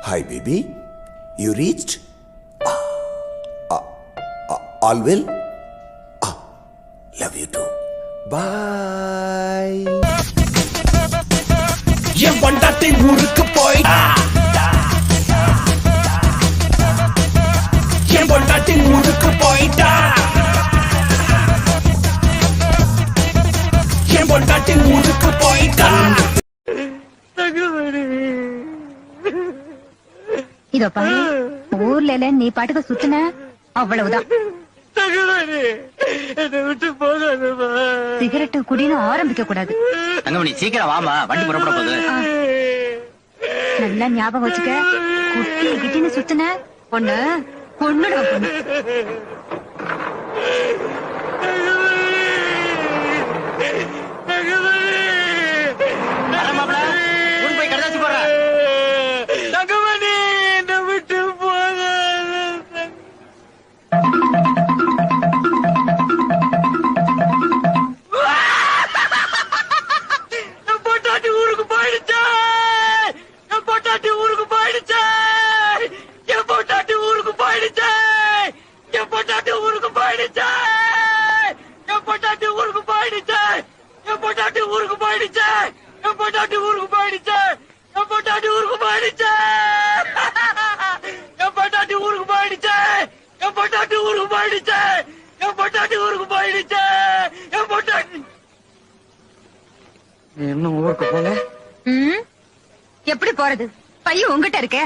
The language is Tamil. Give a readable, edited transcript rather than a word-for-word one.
Hi, baby. You reached? All well? Love you too. Bye. என் பொண்டாட்டி ஊருக்கு போயிட்டா. என் பொண்டாட்டி ஊருக்கு போயிட்டா. என் பொண்டாட்டி ஊருக்கு போயிட்டா. இதோ பாரு, ஊர்ல நீ பாட்டுக்கு சுத்தின அவ்வளவுதான். சிகரெட்டு குடின்னு ஆரம்பிக்க கூடாது. தங்கமணி சீக்கிரம் வாமா, வண்டி புறப்பட போகுது. நல்லா ஞாபகம் வச்சுக்க. குட்டி கிட்டின்னு சுத்தின பொண்ணு பொண்ணுடா பொண்ணு. போய் கடைதாச்சு போற தங்கமணி என்ன விட்டு போக. என் பொட்டாட்டி ஊருக்கு போயிடுச்சே. என் பொட்டாட்டி ஊருக்கு போயிடுச்சே. என் பொட்டாட்டி ஊருக்கு போயிடுச்சே. என் பொட்டாட்டி ஊருக்கு போயிடுச்சே. என் பொட்டாட்டி ஊருக்கு போயிடுச்சே. என் பொட்டாட்டி ஊருக்கு போயிடுச்சே. என் பொட்டாட்டி ஊருக்கு போயிடுச்சே. என் பொட்டாட்டி ஊருக்கு போயிடுச்சே. என் பொட்டாட்டி ஊருக்கு போயிடுச்சே. என் பொட்டாட்டி ஊருக்கு போயிடுச்சே. என் பொட்டாட்டி ஊருக்கு போயிடுச்சே. என் பொட்டாட்டி இன்னும் ஊருக்கு போல. எப்படி போறது? பையன் உங்ககிட்ட இருக்க.